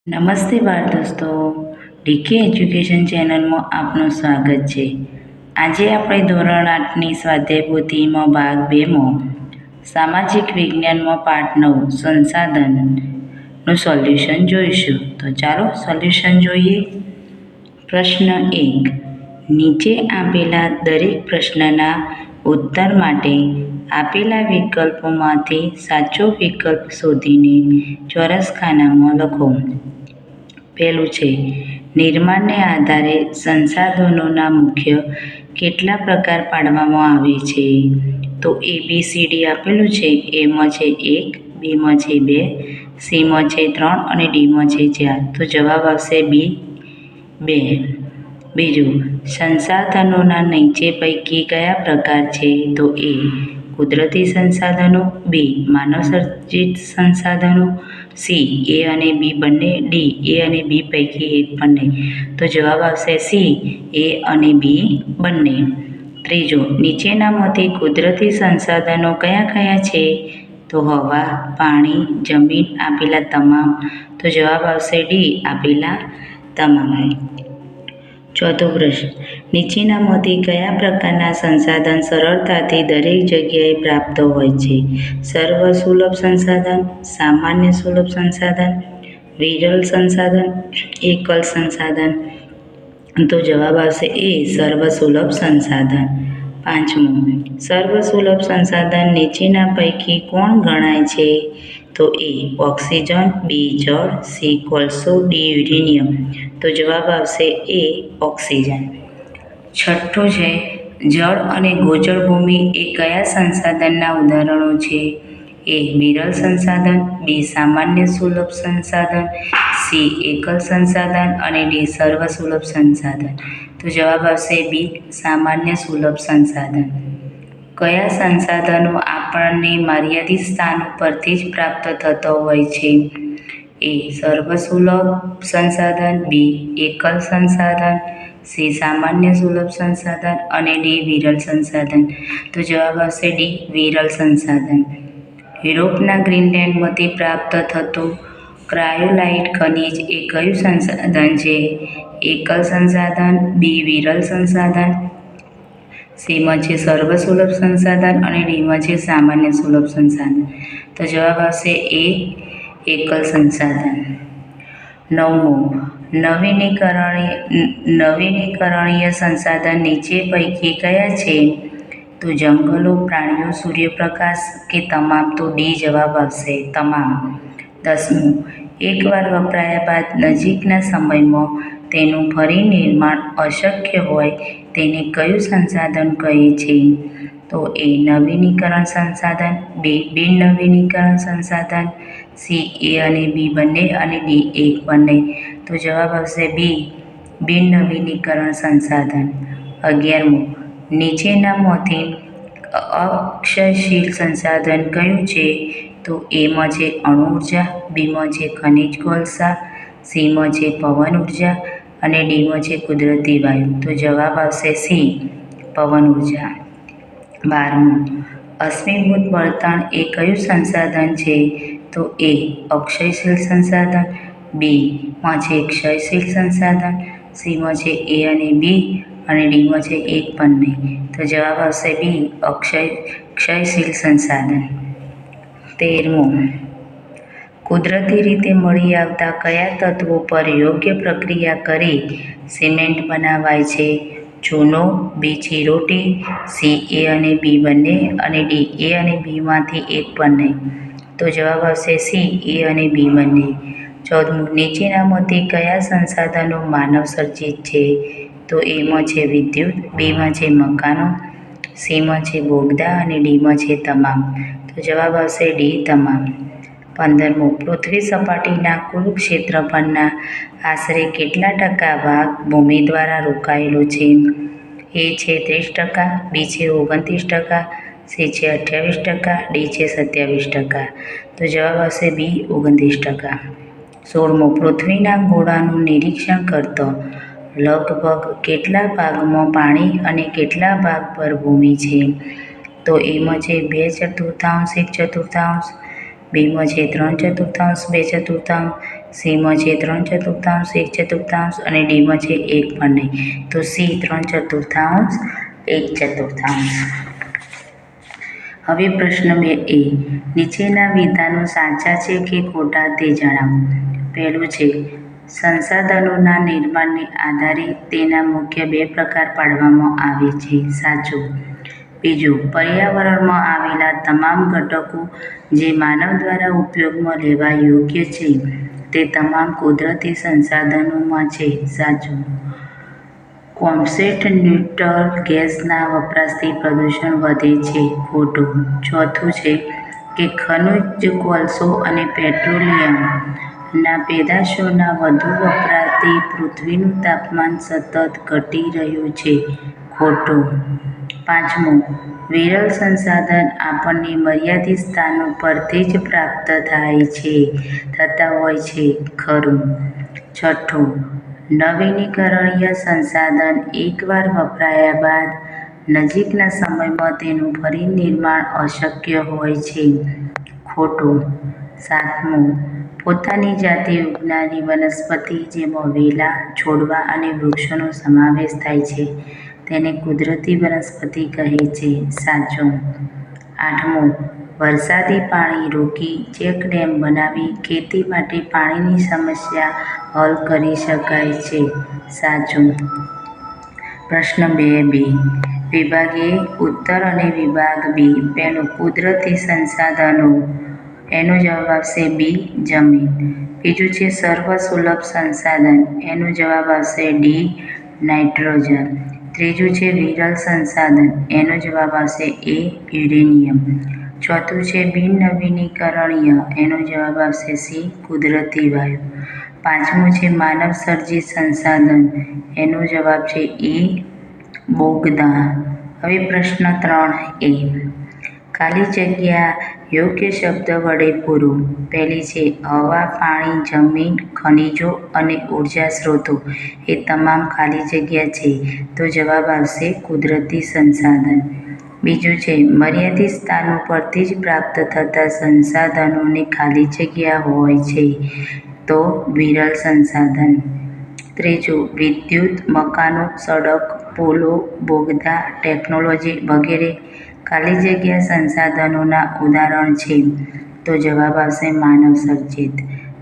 નમસ્તે બાળ દોસ્તો, ડીકે એજ્યુકેશન ચેનલમાં આપનું સ્વાગત છે. આજે આપણે ધોરણ 8ની સ્વાધ્યાય પોથીમાં ભાગ 2માં સામાજિક વિજ્ઞાનમાં પાઠ 9 સંસાધનનું સોલ્યુશન જોઈશું. તો ચાલો સોલ્યુશન જોઈએ. પ્રશ્ન 1. નીચે આપેલા દરેક પ્રશ્નના ઉત્તર માટે આપેલા વિકલ્પોમાંથી સાચો વિકલ્પ શોધીને ચોરસ ખાનામાં લખો. પહેલું છે, નિર્માણને આધારે સંસાધનોના મુખ્ય કેટલા પ્રકાર પાડવામાં આવે છે? તો ABCD આપેલું છે. એમાં છે 1, બીમાં છે 2, સીમાં છે 3 અને ડીમાં છે 4. તો જવાબ આવશે બી 2. બીજું, સંસાધનોના નીચે પૈકી કયા પ્રકાર છે? તો એ કુદરતી સંસાધનો, બી માનવસર્જિત સંસાધનો, સી એ અને બી બંને, ડી એ અને બી પૈકી એક પણ નહીં. તો જવાબ આવશે સી એ અને બી બંને. ત્રીજો, નીચેનામાંથી કુદરતી સંસાધનો કયા કયા છે? તો હવા, પાણી, જમીન આપેલા તમામ. તો જવાબ આવશે ડી આપેલા તમામ. ચોથો પ્રશ્ન, નીચેનામાંથી કયા પ્રકારના સંસાધન સરળતાથી દરેક જગ્યાએ પ્રાપ્ત હોય છે? સર્વસુલભ સંસાધન, સામાન્ય સુલભ સંસાધન, વિરલ સંસાધન, એકલ સંસાધન. તો જવાબ આવશે એ સર્વસુલભ સંસાધન. પાંચમું, સર્વસુલભ સંસાધન નીચેના પૈકી કોણ ગણાય છે? તો એ ઓક્સિજન, બી જળ, સી કોલસો, ડી યુરેનિયમ. તો જવાબ આવશે એ ઓક્સિજન. છઠ્ઠું છે, જળ અને ગોચર ભૂમિ એ કયા સંસાધનના ઉદાહરણો છે? એ વિરલ સંસાધન, બી સામાન્ય સુલભ સંસાધન, સી એકલ સંસાધન અને ડી સર્વસુલભ સંસાધન. તો જવાબ આવશે બી સામાન્ય સુલભ સંસાધન. કયા સંસાધનો આપણને મર્યાદિત સ્થાન ઉપરથી જ પ્રાપ્ત થતો હોય છે? એ સર્વસુલભ સંસાધન, બી એકલ સંસાધન, સી સામાન્ય સુલભ સંસાધન અને ડી વિરલ સંસાધન. તો જવાબ આવશે ડી વિરલ સંસાધન. યુરોપના ગ્રીનલેન્ડમાંથી પ્રાપ્ત થતું ક્રાયોલાઇટ ખનિજ એ કયું સંસાધન છે? એકલ સંસાધન, બી વિરલ સંસાધન, સીમાં છે સર્વસુલભ સંસાધન અને ડીમાં છે સામાન્ય સુલભ સંસાધન. તો જવાબ આવશે એ એકલ સંસાધન. નવમું, નવીનીકરણીય સંસાધન નીચે પૈકી કયા છે? તો જંગલો, પ્રાણીઓ, સૂર્યપ્રકાશ કે તમામ. તો ડી જવાબ આવશે તમામ. 10મું, એકવાર વપરાયા બાદ નજીકના સમયમાં તેનું ફરી નિર્માણ અશક્ય હોય તેને કયું સંસાધન કહે છે? તો એ નવીનીકરણ સંસાધન, બી બિન-નવીનીકરણ સંસાધન, સી એ અને બી બંને અને ડી એક પણ નહીં. તો જવાબ આવશે બી બિન-નવીનીકરણ સંસાધન. 11મું, નીચેનામાંથી અક્ષયશીલ સંસાધન કયું છે? તો એમાં છે અણુ ઉર્જા, બીમાં છે ખનિજ કોલસા, સીમાં છે પવન ઉર્જા અને ડીમાં છે કુદરતી વાયુ. તો જવાબ આવશે સી પવન ઉર્જા. 12મું, અશ્મિભૂત બળતણ એ કયું સંસાધન છે? તો એ અક્ષયશીલ સંસાધન, બી માં છે ક્ષયશીલ સંસાધન, સીમાં છે એ અને બી અને ડીમાં છે એક પણ નહીં. તો જવાબ આવશે બી ક્ષયશીલ સંસાધન. 13મું, કુદરતી રીતે મળી આવતા કયા તત્વો પર યોગ્ય પ્રક્રિયા કરી સિમેન્ટ બનાવાય છે? ચૂનો, બી ચીરોટી, સી એ અને બી બંને અને ડી એ અને બીમાંથી એક પણ નહીં. તો જવાબ આવશે સી એ અને બી બંને. 14મું, નીચેનામાંથી કયા સંસાધનો માનવ સર્જિત છે? તો એમાં છે વિદ્યુત, બીમાં છે મકાનો, સીમાં છે બોગદા અને ડીમાં છે તમામ. તો જવાબ આવશે ડી તમામ. 15મું, પૃથ્વી સપાટીના કુલ ક્ષેત્રફળના આશરે કેટલા ટકા ભાગ ભૂમિ દ્વારા રોકાયેલો છે? એ છે 30%, બી છે 29%, સી છે 28%, ડી છે 27%. તો જવાબ આવશે બી 29%. 16મું, પૃથ્વીના ગોળાનું નિરીક્ષણ કરતો લગભગ કેટલા ભાગમાં પાણી અને કેટલા ભાગ પર ભૂમિ છે? તો એમાં છે 2/4, 1/4, બીમાં છે 3/4, 2/4, સીમાં છે 3/4, 1/4 અને ડીમાં છે 1 પણ નહીં. તો સી 3/4, 1/4. હવે પ્રશ્ન 2a. નીચેના વિધાનો સાચા છે કે ખોટા તે જણાવો. પહેલું છે, સંસાધનોના નિર્માણને આધારે તેના મુખ્ય 2 પ્રકાર પાડવામાં આવે છે. સાચું. બીજું, પર્યાવરણમાં આવેલા તમામ ઘટકો જે માનવ દ્વારા ઉપયોગમાં લેવા યોગ્ય છે તે તમામ કુદરતી સંસાધનોમાં છે. સાચું. કોમ્બસ્ટેડ ગેસના વપરાશથી પ્રદૂષણ વધે છે. ખોટું. ચોથું છે કે ખનિજ, કોલસો અને પેટ્રોલિયમના પેદાશોના વધુ વપરાશથી પૃથ્વીનું તાપમાન સતત ઘટી રહ્યું છે. ખોટું. પાંચમું, વિરલ સંસાધન આપણને મર્યાદિત સ્થાનો પરથી જ પ્રાપ્ત થતા હોય છે. ખરું. છઠ્ઠું, નવીનીકરણીય સંસાધન એકવાર વપરાયા બાદ નજીકના સમયમાં તેનું ફરી નિર્માણ અશક્ય હોય છે. ખોટું. સાતમું, પોતાની જાતે ઉગનારી વનસ્પતિ જેમાં વેલા, છોડવા અને વૃક્ષોનો સમાવેશ થાય છે તેને કુદરતી વનસ્પતિ કહે છે. સાચું. આઠમું, વરસાદી પાણી રોકી ચેકડેમ બનાવી ખેતી માટે પાણીની સમસ્યા હલ કરી શકાય છે. સાચું. પ્રશ્ન 2b. વિભાગ એ ઉત્તર અને વિભાગ બી. પહેલું, કુદરતી સંસાધનો. એનો જવાબ આવશે બી, જમીન. બીજું છે સર્વસુલભ સંસાધન. એનો જવાબ આવશે ડી, નાઇટ્રોજન. ત્રીજું છે વિરલ સંસાધન. એનો જવાબ આવશે એ, યુરેનિયમ. ચોથું છે બિનનવીનીકરણીય. એનો જવાબ આવશે સી, કુદરતી વાયુ. પાંચમું છે માનવ સર્જિત સંસાધન. એનો જવાબ છે એ, બોગદા. હવે પ્રશ્ન 3a. ખાલી જગ્યા યોગ્ય શબ્દ વડે પૂરો. પહેલી છે હવા, પાણી, જમીન, ખનિજો અને ઉર્જા સ્ત્રોતો એ તમામ ખાલી જગ્યા છે. તો જવાબ આવશે કુદરતી સંસાધન. બીજું છે મર્યાદિત સ્થાનો પરથી જ પ્રાપ્ત થતા સંસાધનોને ખાલી જગ્યા હોય છે. તો વિરલ સંસાધન. ત્રીજું, વિદ્યુત, મકાનો, સડક, પુલો, બોગદા, ટેકનોલોજી વગેરે ખાલી જગ્યા સંસાધનોના ઉદાહરણ છે. તો જવાબ આવશે માનવ સર્જિત.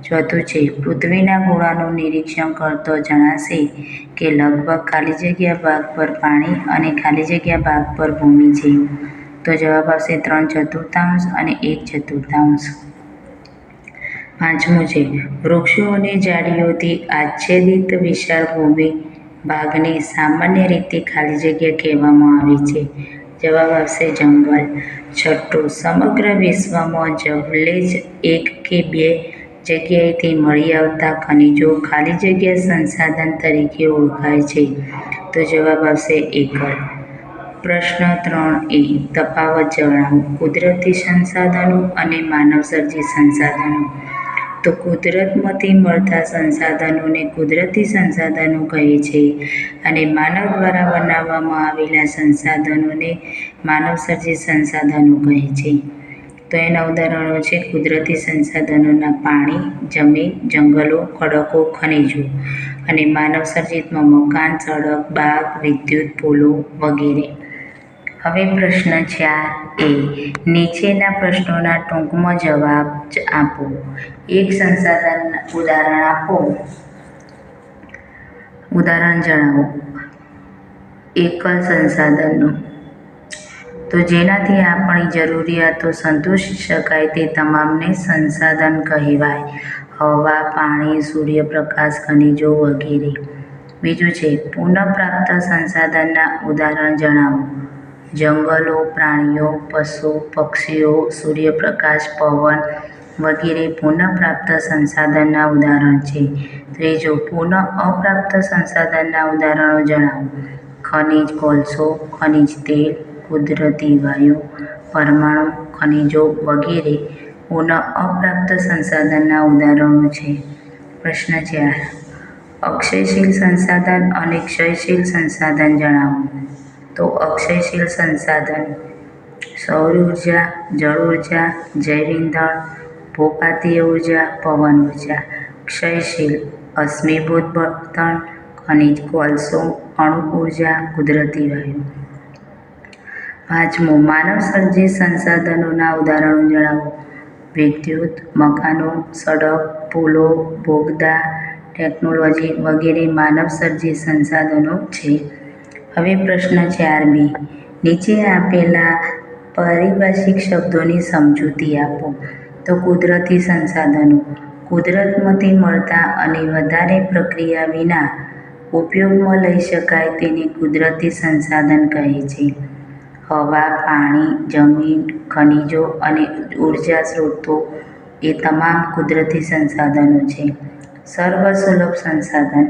ચોથું છે પૃથ્વીના ગોળાનું નિરીક્ષણ કરતો જણાશે કે લગભગ ખાલી જગ્યા ભાગ પર પાણી અને ખાલી જગ્યા ભાગ પર ભૂમિ છે. તો જવાબ આવશે 3/4 અને 1/4. પાંચમું છે વૃક્ષો અને ઝાડીઓથી આચ્છાદિત વિશાળ ભૂમિ ભાગને સામાન્ય રીતે ખાલી જગ્યા કહેવામાં આવે છે. જવાબ આવશે જંગલ. છઠ્ઠું, સમગ્ર વિશ્વમાં જવલ્લે જ 1 કે 2 જગ્યાએથી મળી આવતા ખનિજો ખાલી જગ્યા સંસાધન તરીકે ઓળખાય છે. તો જવાબ આવશે એકલ. પ્રશ્ન 3a. તફાવત જણાવો. કુદરતી સંસાધનો અને માનવસર્જિત સંસાધનો. તો કુદરતમાંથી મળતા સંસાધનોને કુદરતી સંસાધનો કહે છે અને માનવ દ્વારા બનાવવામાં આવેલા સંસાધનોને માનવસર્જિત સંસાધનો કહે છે. તો એના ઉદાહરણો છે કુદરતી સંસાધનોના પાણી, જમીન, જંગલો, ખડકો, ખનિજો અને માનવસર્જિતમાં મકાન, સડક, બાગ, વિદ્યુત, પુલો વગેરે. હવે પ્રશ્ન 4a. નીચેના પ્રશ્નોના ટૂંકમાં જવાબ આપો. એક સંસાધન ઉદાહરણ આપો. ઉદાહરણ જણાવો. એકલ સંસાધનનું. તો જેનાથી આપણી જરૂરિયાતો સંતોષી શકાય તે તમામને સંસાધન કહેવાય. હવા, પાણી, સૂર્યપ્રકાશ, ખનિજો વગેરે. બીજું છે પુનઃપ્રાપ્ત સંસાધનના ઉદાહરણ જણાવો. જંગલો, પ્રાણીઓ, પશુ, પક્ષીઓ, સૂર્યપ્રકાશ, પવન વગેરે પુનઃપ્રાપ્ત સંસાધનના ઉદાહરણ છે. ત્રીજું, પુનઃઅપ્રાપ્ત સંસાધનના ઉદાહરણો જણાવો. ખનિજ, કોલસો, ખનિજ તેલ, કુદરતી વાયુ, પરમાણુ ખનિજો વગેરે પુનઃઅપ્રાપ્ત સંસાધનના ઉદાહરણો છે. પ્રશ્ન 4. અક્ષયશીલ સંસાધન અને ક્ષયશીલ સંસાધન જણાવો. તો અક્ષયશીલ સંસાધન સૌર ઉર્જા, જળ ઉર્જા, જૈવ ઇંધણ, ભૂપાતીય ઉર્જા, પવન ઉર્જા. ક્ષયશીલ, અશ્મિભૂત બળતણ, ખનિજ, કોલસો, અણુ ઉર્જા, કુદરતી વાયુ. 5. માનવસર્જિત સંસાધનોના ઉદાહરણો જણાવો. વિદ્યુત, મકાનો, સડક, પુલો, બોગદા, ટેકનોલોજી વગેરે માનવસર્જિત સંસાધનો છે. હવે પ્રશ્ન 4b. નીચે આપેલા પારિભાષિક શબ્દોની સમજૂતી આપો. તો કુદરતી સંસાધનો, કુદરતમાંથી મળતા અને વધારે પ્રક્રિયા વિના ઉપયોગમાં લઈ શકાય તેને કુદરતી સંસાધન કહે છે. હવા, પાણી, જમીન, ખનિજો અને ઉર્જા સ્ત્રોતો એ તમામ કુદરતી સંસાધનો છે. સર્વસુલભ સંસાધન,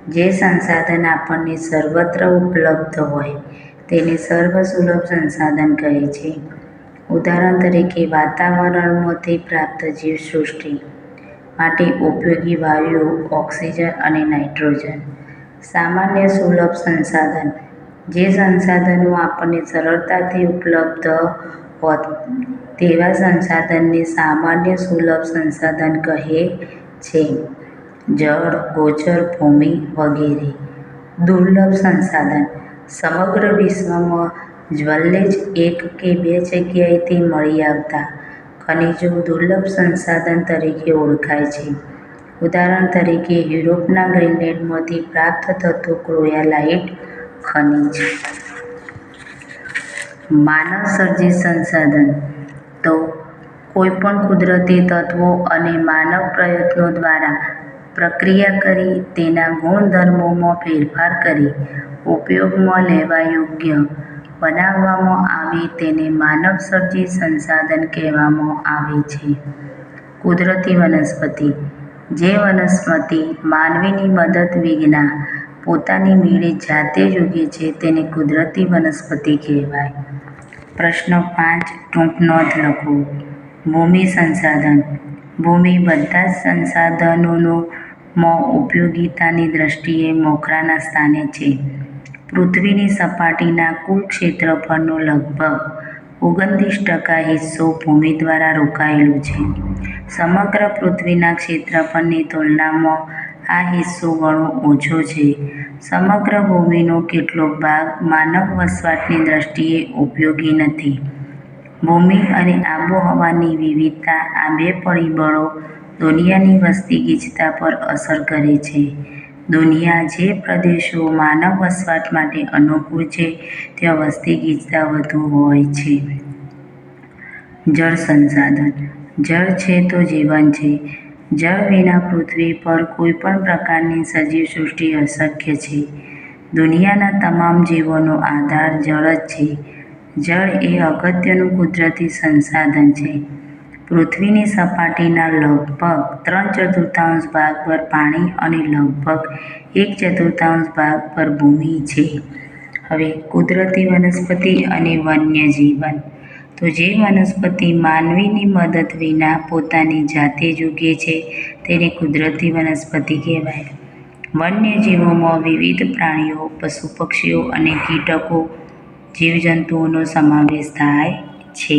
જે સંસાધન આપણને સર્વત્ર ઉપલબ્ધ હોય તેને સર્વસુલભ સંસાધન કહે છે. ઉદાહરણ તરીકે વાતાવરણમાંથી પ્રાપ્ત જીવસૃષ્ટિ માટે ઉપયોગી વાયુઓ ઓક્સિજન અને નાઇટ્રોજન. સામાન્ય સુલભ સંસાધન, જે સંસાધનો આપણને સરળતાથી ઉપલબ્ધ હોત તેવા સંસાધનને સામાન્ય સુલભ સંસાધન કહે છે. જળ, ગોચર ભૂમિ વગેરે. દુર્લભ સંસાધન, સમગ્ર વિશ્વમાં જવલ્લે જ 1 કે 2 જગ્યાએથી મળી આવતા ખનિજો દુર્લભ સંસાધન તરીકે ઓળખાય છે. ઉદાહરણ તરીકે યુરોપના ગ્રીનલેન્ડમાંથી પ્રાપ્ત થતું ક્રોયાલાઇટ ખનિજ. માનવસર્જિત સંસાધન, તો કોઈપણ કુદરતી તત્વો અને માનવ પ્રયત્નો દ્વારા પ્રક્રિયા કરી તેના ગુણધર્મોમાં ફેરફાર કરી ઉપયોગમાં લેવા યોગ્ય બનાવવામાં આવે તેને માનવસર્જિત સંસાધન કહેવામાં આવે છે. કુદરતી વનસ્પતિ, જે વનસ્પતિ માનવીની મદદ વિના પોતાની મેળે જાતે જ ઉગે છે તેને કુદરતી વનસ્પતિ કહેવાય. પ્રશ્ન 5. ટૂંક નોંધ લખો. ભૂમિ સંસાધન, ભૂમિ બધા જ સંસાધનોમાં ઉપયોગિતાની દ્રષ્ટિએ મોખરાના સ્થાને છે. પૃથ્વીની સપાટીના કુલ ક્ષેત્રફળનો લગભગ 29% હિસ્સો ભૂમિ દ્વારા રોકાયેલો છે. સમગ્ર પૃથ્વીના ક્ષેત્રફળની તુલનામાં આ હિસ્સો ઘણો ઓછો છે. સમગ્ર ભૂમિનો કેટલોક ભાગ માનવ વસવાટની દ્રષ્ટિએ ઉપયોગી નથી. ભૂમિ અને આબોહવાની વિવિધતા આ બે પરિબળો દુનિયાની વસ્તી ગીચતા પર અસર કરે છે. દુનિયા જે પ્રદેશો માનવ વસવાટ માટે અનુકૂળ છે ત્યાં વસ્તી ગીચતા વધુ હોય છે. જળ સંસાધન, જળ છે તો જીવન છે. જળ વિના પૃથ્વી પર કોઈપણ પ્રકારની સજીવ સૃષ્ટિ અશક્ય છે. દુનિયાના તમામ જીવોનો આધાર જળ જ છે. જળ એ અગત્યનું કુદરતી સંસાધન છે. પૃથ્વીની સપાટીના લગભગ 3/4 ભાગ પર પાણી અને લગભગ 1/4 ભાગ પર ભૂમિ છે. હવે કુદરતી વનસ્પતિ અને વન્યજીવન, તો જે વનસ્પતિ માનવીની મદદ વિના પોતાની જાતે જ ઉગે છે તેને કુદરતી વનસ્પતિ કહેવાય. વન્યજીવોમાં વિવિધ પ્રાણીઓ, પશુ પક્ષીઓ અને કીટકો જીવજંતુઓનો સમાવેશ થાય છે.